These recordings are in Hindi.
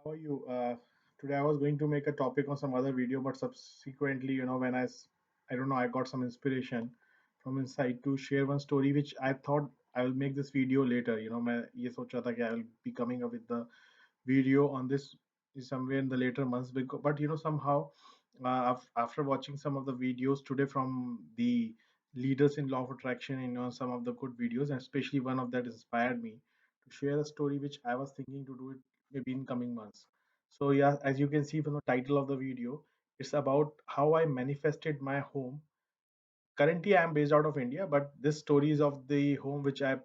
How are you? Today I was going to make a topic on some other video, but subsequently, when I don't know, I got some inspiration from inside to share one story which I thought I will make this video later. मैं ये सोच रहा था कि I will be coming up with the video on this somewhere in the later months. But somehow, after watching some of the videos today from the leaders in law of attraction, some of the good videos, and especially one of that inspired me to share a story which I was thinking to do it maybe in coming months. So yeah, as you can see from the title of the video, it's about how I manifested my home. Currently, I am based out of India, but this story is of the home which I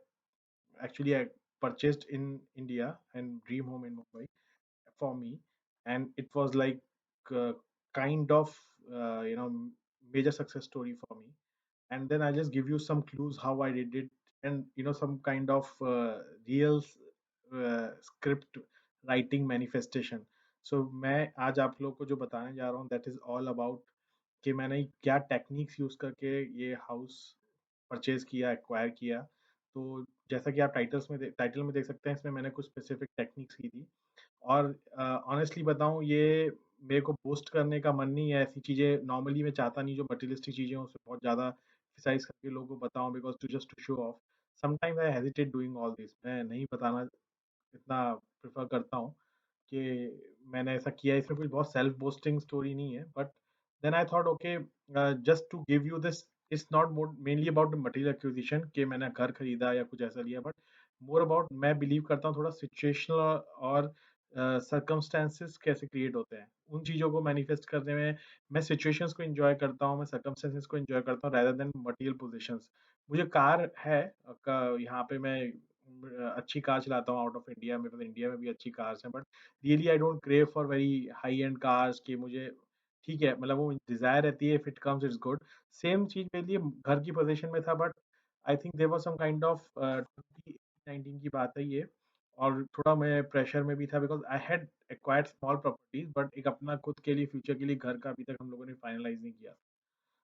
purchased in India and dream home in Mumbai for me, and it was like uh, kind of major success story for me. And then I just give you some clues how I did it, and some kind of script writing manifestation. So मैं आज आप लोग को जो बताने जा रहा हूँ that is all about कि मैंने क्या टेक्निक्स यूज करके ये हाउस परचेज किया, एक्वायर किया। तो जैसा कि आप टाइटल में देख सकते हैं, इसमें मैंने कुछ स्पेसिफिक टेक्निक्स की थी। और ऑनेस्टली बताऊँ, ये मेरे को बोस्ट करने का मन नहीं है, ऐसी चीज़ें नॉर्मली मैं चाहता नहीं, जो मटेरियलिस्टिक चीज़ें हैं उसपे बहुत ज़्यादा एक्सरसाइज़ करके लोगों को बताऊँ, because to show off. Sometimes I hesitate doing all this, मैं नहीं बताना इतना प्रेफ़र करता हूँ कि मैंने ऐसा किया है। इसमें कोई बहुत सेल्फ बोस्टिंग स्टोरी नहीं है, but then I thought okay, just to give you this, it's not more mainly about material acquisition कि मैंने घर खरीदा या कुछ ऐसा लिया, बट मोर अबाउट मैं बिलीव करता हूँ थोड़ा सिचुएशनल और सर्कमस्टेंसेस कैसे क्रिएट होते हैं। उन चीज़ों को मैनिफेस्ट करने में मैं सिचुएशंस को एन्जॉय करता हूँ, मैं सर्कमस्टेंसेस को एन्जॉय करता हूँ, रेदर देन मटेरियल पोज़ेशंस। मुझे कार है, यहाँ पे मैं अच्छी कार चलाता हूँ आउट ऑफ इंडिया में, मतलब इंडिया में भी अच्छी कार्स हैं, but really I don't crave for very high end cars कि मुझे, ठीक है, मतलब वो डिज़ायर रहती है, if it comes it's good. Same चीज़ मेरे लिए घर की पोज़ीशन में था, but I think there was some kind of 2019 की बात है ये, और थोड़ा मैं प्रेशर में भी था because I had acquired small properties, but एक अपना खुद के लिए, फ्यूचर के लिए घर का अभी तक हम लोगों ने फाइनलाइज़ नहीं किया।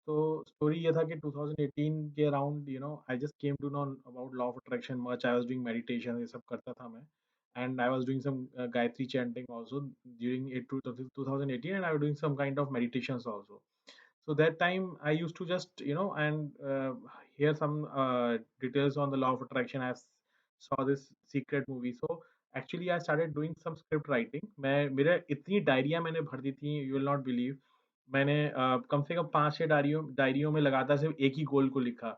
तो स्टोरी ये था कि 2018 के around, I just came to know about law of attraction much, I was doing meditation, ये सब करता था मैं, and I was doing some Gayatri chanting also during 2018, and I was doing some kind of meditations also. So that time I used to just and hear some details on the law of attraction. Saw this secret movie, so actually I started doing some script writing. मैं मेरे इतनी डायरियां मैंने भर दी थी, you will not believe। मैंने कम से कम 5-6 डायरियों डायरियों में लगातार सिर्फ एक ही गोल को लिखा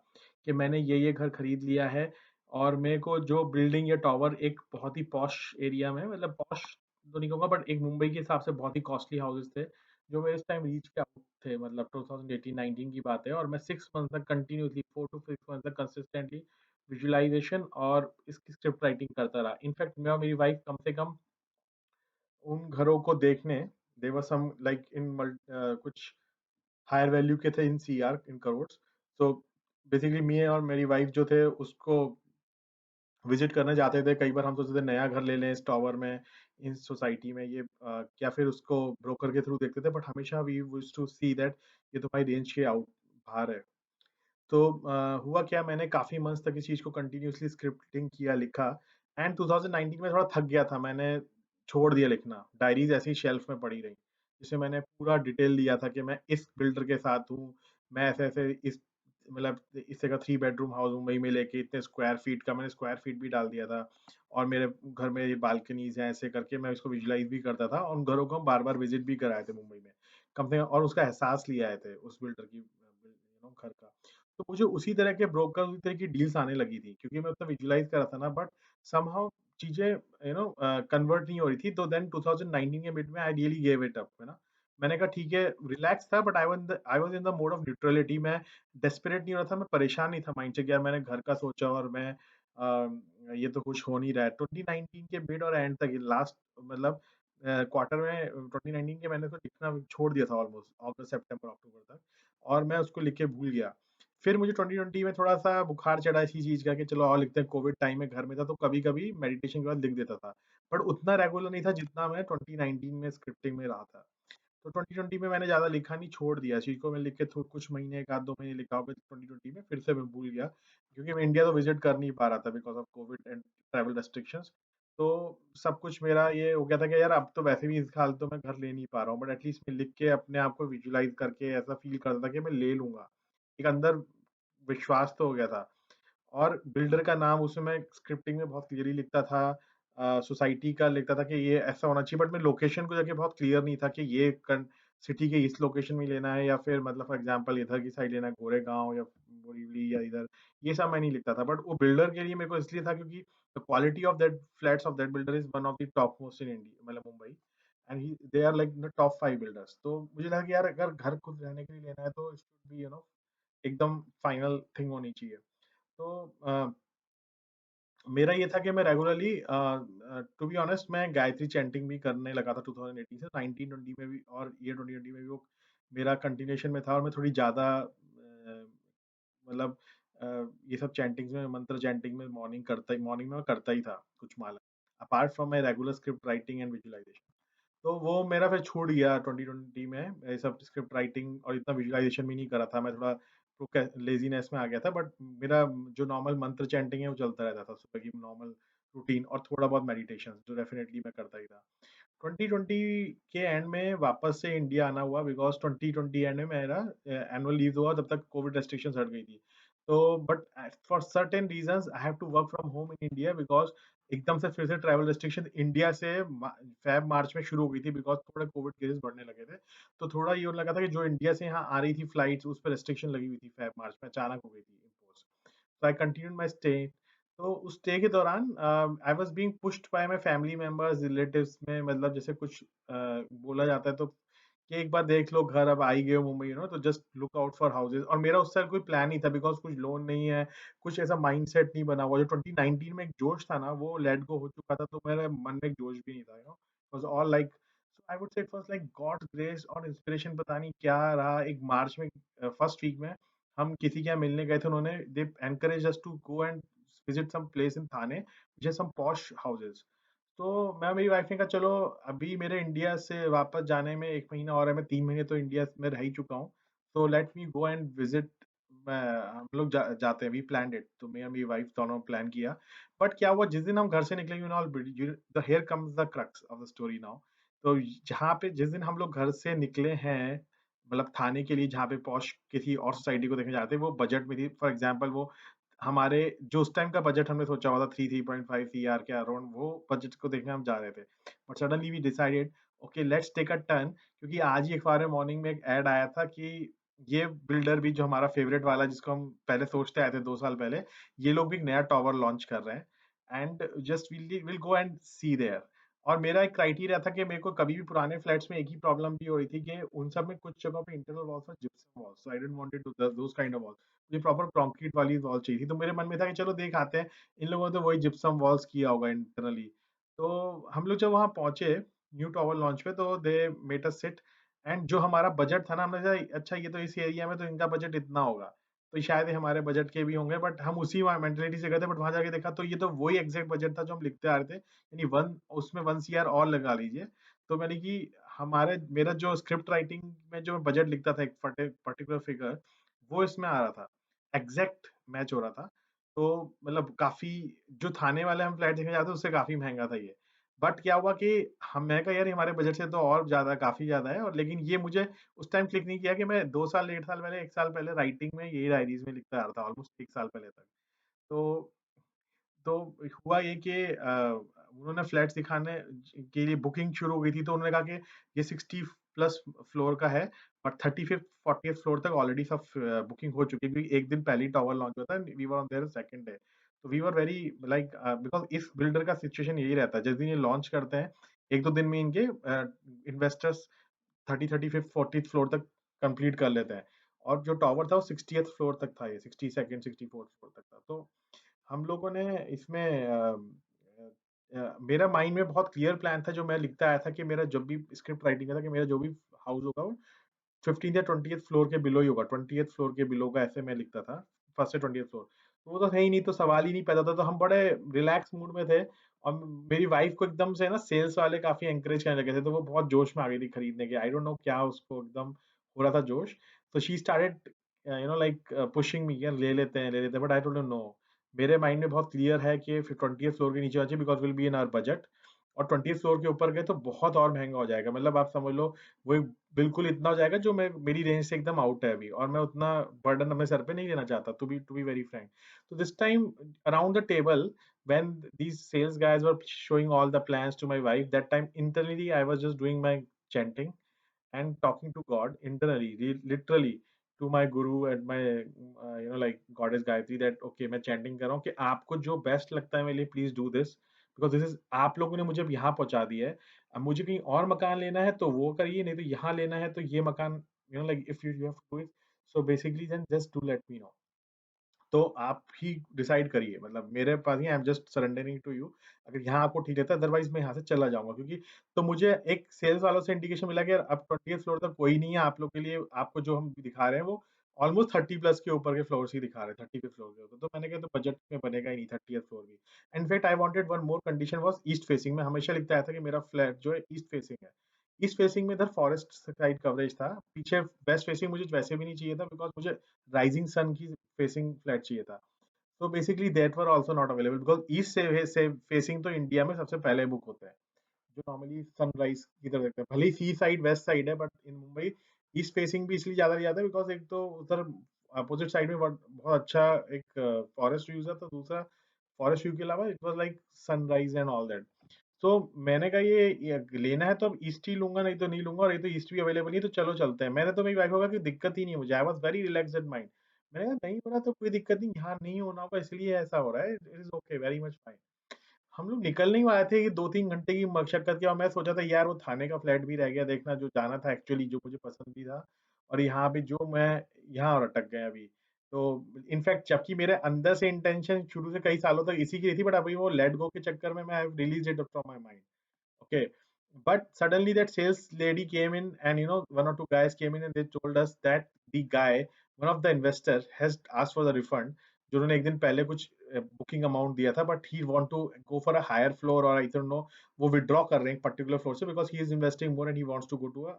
कि मैंने ये घर खरीद लिया है, और मेरे को जो बिल्डिंग या टॉवर एक बहुत ही पॉश एरिया में, मतलब पॉश तो नहीं कहूँगा, बट एक मुंबई के हिसाब से बहुत ही कॉस्टली हाउसेस थे, जो मेरे इस टाइम रीच के आउट थे, मतलब 2018-19 की बात है। और मैं 6 मंथ तक कंटिन्यूअसली, 4 टू 6 मंथ तक कंसिस्टेंटली विजुअलाइजेशन और इसकी स्क्रिप्ट राइटिंग करता रहा। इनफैक्ट मैं और मेरी वाइफ कम से कम उन घरों को देखने, देयर वर सम लाइक कुछ हायर वैल्यू के थे इन सीआर, इन करोड़। सो बेसिकली मी और मेरी वाइफ जो थे उसको विजिट करने जाते थे। कई बार हम सोचते थे नया घर ले लें इस टॉवर में, इस सोसाइटी में, या फिर उसको ब्रोकर के थ्रू देखते थे, बट हमेशा we used to see that ये तो भाई रेंज के आउट बाहर है। तो हुआ क्या, मैंने काफ़ी मंथ्स तक इस चीज़ को कंटिन्यूअसली स्क्रिप्टिंग किया, लिखा, एंड 2019 में थोड़ा थक गया था, मैंने छोड़ दिया लिखना। डायरीज़ ऐसे ही शेल्फ में पड़ी रहीं, जिसमें मैंने पूरा डिटेल दिया था कि मैं इस बिल्डर के साथ हूँ, मैं ऐसे-ऐसे इस मतलब इस जगह 3 बेडरूम हाउस मुंबई में लेके इतने स्क्वायर फीट का, मैंने स्क्वायर फीट भी डाल दिया था, और मेरे घर में ये बालकनीज़ हैं, ऐसे करके मैं इसको विजुअलाइज़ भी करता था, और उन घरों को हम बार-बार विजिट भी कराए थे मुंबई में। कम से कम, और उसका एहसास लिया आए थे उस बिल्डर की घर का। तो मुझे उसी तरह के ब्रोकर, उसी तरह की डील्स आने लगी थी, क्योंकि मैं उतना विजुअलाइज़ कर रहा था ना, बट समहाउ चीज़ें कन्वर्ट नहीं हो रही थी। तो देन 2019 के मिड में I really give it up, है ना? मैंने कहा ठीक है, रिलैक्स था, but I was in the mode of neutrality. मैं डेस्परेट नहीं हो रहा था, मैं परेशान नहीं था माइंड से कि यार मैंने घर का सोचा और मैं ये तो कुछ हो नहीं रहा है। 2019 के मिड और एंड तक, लास्ट मतलब क्वार्टर में 2019 के मैंने तो लिखना छोड़ दिया था ऑलमोस्ट, अगस्त, सितंबर, अक्टूबर तक, और मैं उसको लिख के भूल गया। फिर मुझे 2020 में थोड़ा-सा बुखार चढ़ा इसी चीज़ का कि चलो और लिखते हैं, कोविड टाइम में घर में था, तो कभी-कभी मेडिटेशन के बाद लिख देता था। बट उतना रेगुलर नहीं था जितना मैं 2019 में स्क्रिप्टिंग में रहा था। तो 2020 में मैंने ज़्यादा लिखा नहीं, छोड़ दिया इस चीज़ को। मैं लिख के कुछ महीने, 1 आध 2 महीने लिखा होगा 2020 में, फिर से मैं भूल गया, क्योंकि मैं इंडिया तो विज़िट कर नहीं पा रहा था because of Covid and travel restrictions. तो सब कुछ मेरा ये हो गया था कि यार अब तो वैसे भी इस हाल तो मैं घर ले नहीं पा रहा हूँ, बट एटलीस्ट मैं लिख के अपने आप को विजुलाइज करके ऐसा फील करता था कि मैं ले लूंगा। एक अंदर विश्वास तो हो गया था। और बिल्डर का नाम उसमें मैं स्क्रिप्टिंग में बहुत क्लियरली लिखता था, सोसाइटी का लिखता था कि ये ऐसा होना चाहिए, बट मैं लोकेशन को जाके बहुत क्लियर नहीं था कि ये सिटी के इस लोकेशन में लेना है या फिर मतलब फॉर एग्जांपल इधर की साइड लेना है, गोरेगांव या बोरीवली या इधर। ये सब मैं नहीं लिखता था, बट वो बिल्डर के लिए मेरे को इसलिए था क्योंकि the quality of that flats of that builder is one of the top most in India, मतलब Mumbai. And he they are like the top 5 builders. तो मुझे लगा कि यार अगर घर खुद रहने के लिए लेना है तो इट शुड बी एकदम फाइनल थिंग होनी चाहिए। तो मेरा ये था कि मैं रेगुलरली टू बी ऑनेस्ट मैं गायत्री चैंटिंग भी करने लगा था 2018 से। 1920 में भी और ये 2020 में भी वो मेरा कंटिन्यूएशन में था, और मैं थोड़ी ज़्यादा मतलब अ, ये सब चैंटिंग्स में, मंत्र चैंटिंग में मॉर्निंग में मैं करता ही था कुछ माला, apart from my regular script writing and visualisation. तो वो मेरा फिर छूट गया 2020 में, ये सब स्क्रिप्ट राइटिंग और इतना विजुअलाइजेशन भी नहीं करा था मैं, थोड़ा लेजीनेस में आ गया था। बट मेरा जो नॉर्मल मंत्र चैंटिंग है वो चलता रहता था, सुबह की नॉर्मल रूटीन, और थोड़ा बहुत मेडिटेशन जो डेफिनेटली मैं करता ही था। 2020 के एंड में वापस से इंडिया आना हुआ, बिकॉज 2020 एंड में मेरा एनुअल लीव हुआ, तब तक कोविड रेस्ट्रिक्शंस हट गई थी। तो but for certain reasons I have to work from home in India, because एकदम से फिर से ट्रैवल रेस्ट्रिक्शन इंडिया से फेब मार्च में शुरू हो गई थी, बिकॉज थोड़े कोविड केसेस बढ़ने लगे थे। तो थोड़ा ये लगा था कि जो इंडिया से यहाँ आ रही थी फ्लाइट्स, उस पर रेस्ट्रिक्शन लगी हुई थी, फेब मार्च में अचानक हो गई थी impose. So I continued my stay. तो उस स्टे के दौरान I was being pushed by my family members, relatives में, मतलब जैसे कुछ बोला जाता है तो कि एक बार देख लो घर, अब आ ही गए हो मुंबई, तो just look out for houses. और मेरा उस साल कोई प्लान नहीं था, बिकॉज कुछ लोन नहीं है, कुछ ऐसा माइंडसेट नहीं बना हुआ। जो 2019 में एक जोश था ना, वो लेट गो हो चुका था, तो मेरे मन में एक जोश भी नहीं था, was all like, so I would say it was like God's grace और इंस्पिरेशन, पता नहीं क्या रहा। एक मार्च में फर्स्ट वीक में हम किसी के यहाँ मिलने गए थे, उन्होंने they encourage us to go and visit some place in Thane, which is some posh houses। तो मैं मेरी वाइफ ने कहा चलो, अभी मेरे इंडिया से वापस जाने में 1 महीना और है, मैं 3 महीने तो इंडिया में रह ही चुका हूँ। तो let me go and visit. मैं हम लोग जाते हैं, वी प्लान्ड इट। तो मैं और मेरी वाइफ दोनों प्लान किया। बट क्या हुआ, जिस दिन हम घर से निकले, you know all the here comes the crux of the story now. तो जहाँ पे जिस दिन हम लोग घर से निकले हैं, मतलब थाने के लिए, जहाँ पे पॉश किसी और सोसाइटी को देखने जाते हैं, वो बजट में थी। फॉर एग्जांपल वो हमारे जो उस टाइम का बजट हमने सोचा हुआ था 3.5 सीआर के अराउंड, वो बजट को देखने हम जा रहे थे। But suddenly we decided, okay let's take a turn, क्योंकि आज ही अखबार में मॉर्निंग में एक ऐड आया था कि ये बिल्डर भी, जो हमारा फेवरेट वाला जिसको हम पहले सोचते आए थे 2 साल पहले, ये लोग भी एक नया टावर लॉन्च कर रहे हैं, and just will go and see there. और मेरा एक क्राइटेरिया था कि मेरे को कभी भी पुराने फ्लैट्स में एक ही प्रॉब्लम भी हो रही थी कि उन सब में कुछ जगहों पे इंटरनल वॉल्स और gypsum walls, so I didn't wanted to those kind of walls. मुझे प्रॉपर कंक्रीट वाली वॉल चाहिए थी। तो मेरे मन में था कि चलो देख आते हैं, इन लोगों ने तो वही जिप्सम वॉल्स किया होगा इंटरनली। तो हम लोग जब वहाँ पहुंचे न्यू टावर लॉन्च पे, तो they made us sit, and जो हमारा बजट था ना, हमने सोचा अच्छा ये तो इस एरिया में तो इनका बजट इतना होगा, तो शायद ये हमारे बजट के भी होंगे। बट हम उसी मेंटेलिटी से गए थे, बट वहां जाके देखा तो ये तो वही एग्जैक्ट बजट था जो हम लिखते आ रहे थे, यानी वन उसमें 1 सीआर और लगा लीजिए। तो मैंने कि हमारे मेरा जो स्क्रिप्ट राइटिंग में जो मैं बजट लिखता था एक पर्टिकुलर फिगर, वो इसमें आ रहा था, एग्जैक्ट मैच हो रहा था। तो मतलब काफी, जो थाने वाले हम फ्लैट देखने जाते हैं उससे काफी महंगा था ये। बट क्या हुआ कि हम, मैं कहा यार ये हमारे बजट से तो और ज्यादा, काफी ज्यादा है। और लेकिन ये मुझे उस टाइम क्लिक नहीं किया कि मैं 2 साल 1.5 साल पहले, 1 साल पहले राइटिंग में यही डायरीज में लिखता आ रहा था, ऑलमोस्ट 1 साल पहले तक। तो तो हुआ ये कि उन्होंने फ्लैट्स दिखाने के लिए बुकिंग शुरू हो गई थी, तो उन्होंने कहा कि ये 60 प्लस फ्लोर का है, और 35th 40th फ्लोर तक ऑलरेडी सब बुकिंग हो चुकी है, क्योंकि एक दिन पहले ही टावर लॉन्च हुआ था, we were on their second day. तो we were very like, because इस बिल्डर का सिचुएशन यही रहता है, जिस दिन ये लॉन्च करते हैं 1-2 दिन में इनके इन्वेस्टर्स 35th 40th फ्लोर तक कंप्लीट कर लेते हैं। और जो टावर था वो 60th फ्लोर तक था, ये 62nd 64th फ्लोर तक था। तो हम लोगों ने इसमें मेरा माइंड में बहुत क्लियर प्लान था, जो मैं लिखता आया था कि मेरा जब भी स्क्रिप्ट राइटिंग का था कि मेरा जो भी हाउस होगा वो 15th या 20th फ्लोर के बिलो ही होगा, 20th फ्लोर के बिलो का, ऐसे मैं लिखता था, फर्स्ट से 20th फ्लोर। तो वो तो है ही नहीं, तो सवाल ही नहीं पैदा था। तो हम बड़े रिलैक्स मूड में थे, और मेरी वाइफ को एकदम से ना सेल्स वाले काफी एंकरेज करने लगे थे, तो वो बहुत जोश में आ गई थी खरीदने के। आई डोंट नो क्या उसको एकदम हो रहा था जोश। तो she started like pushing me, यार ले लेते हैं, ले लेते हैं, but I told her no, मेरे माइंड में बहुत क्लियर है कि फिर 20th फ्लोर के नीचे होना चाहिए because will be in our budget. और 20th फ्लोर के ऊपर गए तो बहुत और महँगा हो जाएगा। मतलब आप समझ लो वो बिल्कुल इतना हो जाएगा जो मैं मेरी रेंज से एकदम आउट है अभी, और मैं उतना बर्डन अपने सर पे नहीं लेना चाहता, टू बी वेरी फ्रैंक। तो this time around the table when these sales guys were showing all the plans to my wife, that time internally I was just doing my chanting and talking to God internally, literally to my guru and my like goddess Gayatri, that okay मैं chanting कर रहा हूँ कि आपको जो बेस्ट लगता है मेरे लिए please do this, because this is आप लोगों ने मुझे अब यहाँ पहुंचा दिया है। अब मुझे कहीं और मकान लेना है तो वो करिए, नहीं तो यहाँ लेना है तो ये मकान, like if you have to do it, so basically then just do let me know. तो आप ही डिसाइड करिए, मतलब मेरे पास ही, I am just surrendering to you. अगर यहाँ आपको ठीक रहता है, अदरवाइज मैं यहाँ से चला जाऊंगा, क्योंकि तो मुझे एक सेल्स वालों से इंडिकेशन मिला कि यार अब 20th फ्लोर तक कोई नहीं है आप लोग के लिए, आपको जो हम दिखा रहे हैं वो ऑलमोस्ट 30+ के ऊपर के फ्लोर्स ही दिखा रहे हैं, 30 फ्लोर के ऊपर। तो मैंने कहा तो बजट में बनेगा ही नहीं 30th फ्लोर भी। In fact I wanted one more condition was east facing. मैं हमेशा लिखता आया था कि मेरा फ्लैट जो है ईस्ट फेसिंग है। ईस्ट फेसिंग में इधर फॉरेस्ट साइड कवरेज था, पीछे वेस्ट फेसिंग मुझे वैसे भी नहीं चाहिए था बिकॉज मुझे राइजिंग सन की फेसिंग फ्लैट चाहिए था। तो basically that were also not available because east से फेसिंग तो इंडिया में सबसे पहले बुक होता है, जो नॉर्मली सनराइज की तरफ देखते हैं। भले ही सी साइड वेस्ट साइड है, but in Mumbai east facing भी इसलिए ज्यादा लिया जाता है बिकॉज एक तो उधर अपोजिट साइड में बहुत बहुत अच्छा एक फॉरेस्ट व्यूज है, तो दूसरा फॉरेस्ट व्यू के अलावा it was like sunrise and all that. तो मैंने कहा ये लेना है तो अब ईस्ट ही लूंगा, नहीं तो नहीं लूंगा, और ये तो ईस्ट भी अवेलेबल नहीं, तो चलो चलते हैं। मैंने तो मेरी वाइफ होगा कि दिक्कत ही नहीं है मुझे, I was very relaxed in mind. मैंने कहा नहीं हो रहा तो कोई दिक्कत नहीं, यहाँ नहीं होना होगा इसलिए ऐसा हो रहा है, it is okay, very much fine. हम लोग निकल नहीं पाए थे कि 2-3 घंटे की मशक्कत की, और मैं सोचा था यार वो थाने का फ्लैट भी रह गया देखना, जो जाना था एक्चुअली, जो मुझे पसंद भी था। और यहाँ पे जो मैं यहाँ और अटक गए अभी। तो इनफैक्ट जबकि मेरे अंदर से इंटेंशन शुरू से कई सालों तक इसी की थी, बट अभी वो लेट गो के चक्कर में मैं release it from my mind. Okay, but suddenly that sales lady came in, and one or two guys came in and they told us that the guy, one of the investor, has asked for the refund. जिन्होंने एक दिन पहले कुछ बुकिंग अमाउंट दिया था, but he want to go for a higher floor, और आई डोंट नो वो विड्रॉ कर रहे हैं पर्टिकुलर फ्लोर से because he is investing more and he wants to go to a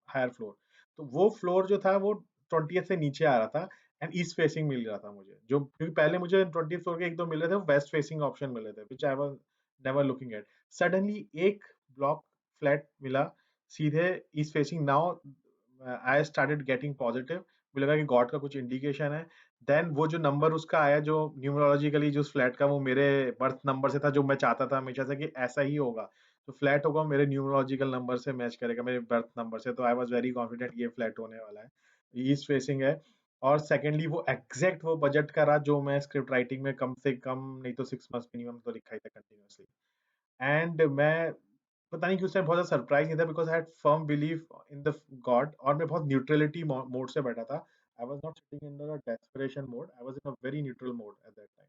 higher floor. तो वो फ्लोर जो था वो 20th से नीचे आ रहा था, एंड ईस्ट फेसिंग मिल रहा था मुझे, जो क्योंकि पहले मुझे 20th फ्लोर के एक दो मिल रहे थे, वेस्ट फेसिंग ऑप्शन मिल रहे थे, which I was never looking at. Suddenly एक ब्लॉक फ्लैट मिला सीधे east facing. Now I started getting positive, मुझे लगा कि गॉड का कुछ इंडिकेशन है। देन वो जो नंबर उसका आया, जो न्यूमरोलॉजिकली जो उस फ्लैट का, वो मेरे बर्थ नंबर से था, जो मैं चाहता था हमेशा से कि ऐसा ही होगा, तो फ्लैट होगा मेरे न्यूमरोलॉजिकल नंबर से मैच करेगा, मेरे बर्थ नंबर से। तो आई वाज वेरी कॉन्फिडेंट ये फ्लैट होने वाला है, ईस्ट फेसिंग है। और सेकेंडली वो एग्जैक्ट वो बजट का रहा जो मैं स्क्रिप्ट राइटिंग में कम से कम नहीं तो 6 मंथ्स मिनिमम तो लिखा ही था कंटिन्यूअसली। एंड मैं पता नहीं क्यों उस टाइम बहुत ज्यादा सरप्राइज नहीं था because I had firm believe in the God, और मैं बहुत न्यूट्रलिटी मोड से बैठा था। I was not sitting in the desperation mode, I was in a very neutral mode at that time.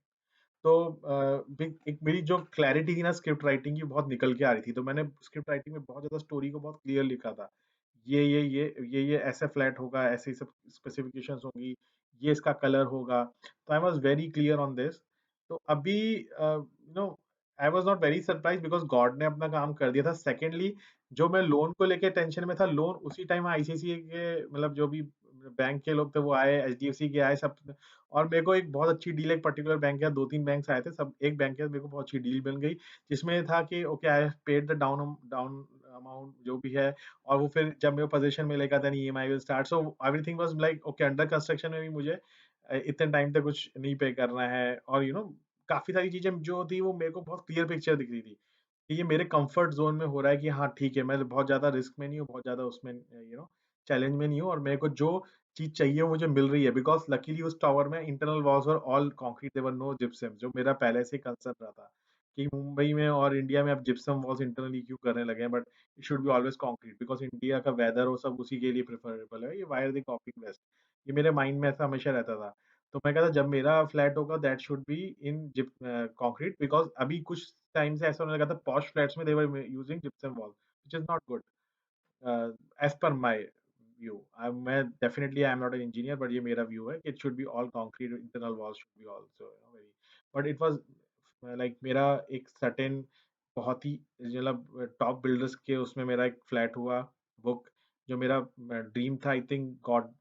तो एक मेरी जो क्लैरिटी थी ना स्क्रिप्ट राइटिंग की, बहुत निकल के आ रही थी। तो मैंने स्क्रिप्ट राइटिंग में बहुत ज्यादा स्टोरी को बहुत क्लियर लिखा था। ये ऐसे फ्लैट होगा, ऐसी सब स्पेसिफिकेशंस होंगी, ये इसका कलर होगा। तो I was very clear on this. तो अभी I was not very surprise because God ने अपना काम कर दिया था। सेकेंडली जो मैं लोन को लेके टेंशन में था, लोन उसी टाइम आईसीआईसीआई के, मतलब जो भी बैंक के लोग थे वो आए, एचडीएफसी के आए सब। और मेरे को एक बहुत अच्छी डील, एक पर्टिकुलर बैंक या 2-3 बैंक्स आए थे, सब एक बैंक के मेरे को बहुत अच्छी डील बन गई, जिसमें था कि okay I paid the down down amount जो भी है। और वो फिर जब मेरे पोजीशन में लेगा then EMI will start, so everything was like okay. Under construction में भी मुझे इतने टाइम तक कुछ नहीं पे करना है, और काफी सारी चीजें जो थी वो मेरे को बहुत क्लियर पिक्चर दिख रही थी कि ये मेरे कंफर्ट जोन में हो रहा है, कि हाँ ठीक है, मैं बहुत ज्यादा रिस्क में नहीं हूँ, बहुत ज्यादा उसमें चैलेंज में नहीं हूँ, और मेरे को जो चीज चाहिए वो मुझे मिल रही है। बिकॉज लकीली उस टावर में internal walls were all concrete, there no gypsum, जो मेरा पहले से कंसर्न रहा था कि मुंबई में और इंडिया में अब जिप्सम वॉल्स इंटरनली क्यों करने लगे हैं, but it should be always concrete because India का वेदर वो सब उसी के लिए प्रेफरेबल है, ये वायर द कॉपिंग वेस्ट। ये मेरे माइंड में ऐसा हमेशा रहता था। तो मैं कहता जब मेरा फ्लैट होगा that should be in zip concrete, because अभी कुछ टाइम से ऐसा होने लगा था पॉश फ्लैट्स में they were using gypsum wall, which is not good as per my view. मैं definitely I am not an engineer, but ये मेरा व्यू है कि it should be all concrete, internal wall should be also very. But it was like मेरा एक सर्टेन बहुत ही मतलब टॉप बिल्डर्स के उसमें मेरा एक फ्लैट हुआ बुक, जो मेरा ड्रीम था। I think God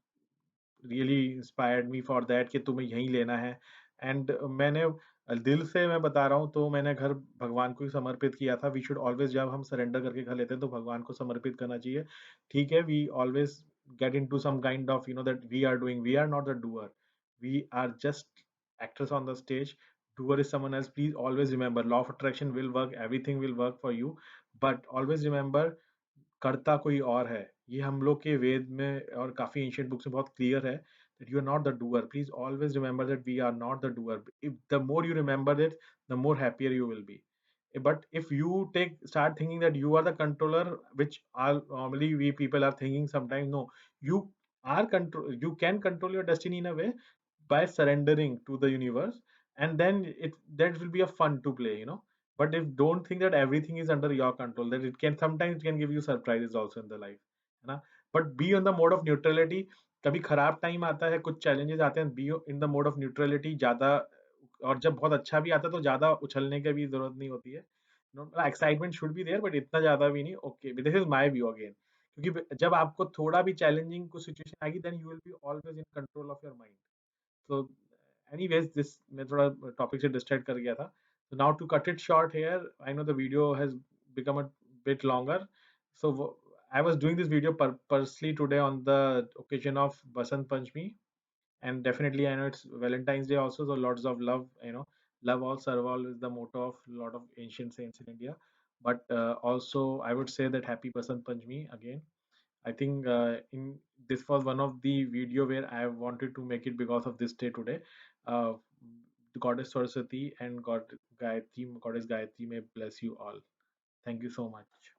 really inspired me for that कि तुम्हें यहीं लेना है। एंड मैंने दिल से मैं बता रहा हूँ, तो मैंने घर भगवान को ही समर्पित किया था। वी शुड ऑलवेज, जब हम सरेंडर करके घर लेते हैं तो भगवान को समर्पित करना चाहिए। ठीक है, we always get into some kind of that we are doing, we are not the doer, we are just actors on the stage. Doer is someone else. Please always remember, law of attraction will work, everything will work for you, but always remember, करता कोई और है। ये हम लोग के वेद में और काफ़ी एंशिएंट बुक्स में बहुत क्लियर है that you are not the doer. Please always remember that we are not the doer. If the more you remember it, the more happier you will be. But if you start thinking that you are the controller, which are normally we people are thinking sometimes, no, you you can control your destiny in a way by surrendering to the universe, and then it that will be a fun to play. But if don't think that everything is under your control, that it can sometimes it can give you surprises also in the life, है ना? But be on the mode of neutrality. कभी खराब टाइम आता है, कुछ challenges आते हैं, be in the mode of neutrality ज़्यादा। और जब बहुत अच्छा भी आता है तो ज़्यादा उछलने की भी जरूरत नहीं होती है। Excitement should be there, but इतना ज़्यादा भी नहीं। Okay, this is my view again. क्योंकि जब आपको थोड़ा भी चैलेंजिंग कुछ सिचुएशन आएगी, then you will be always in control of your mind. So, anyways, this मैं थोड़ा टॉपिक से डिस्ट्रैक्ट कर गया था। So now to cut it short here, I know the video has become a bit longer. So I was doing this video purposely today on the occasion of Basant Panchami, and definitely I know it's Valentine's Day also. So lots of love, love all, serve all is the motto of a lot of ancient saints in India. But also I would say that happy Basant Panchami again. I think in this was one of the video where I wanted to make it because of this day today. Uh, the goddess Saraswati and Goddess Gayatri may bless you all. Thank you so much.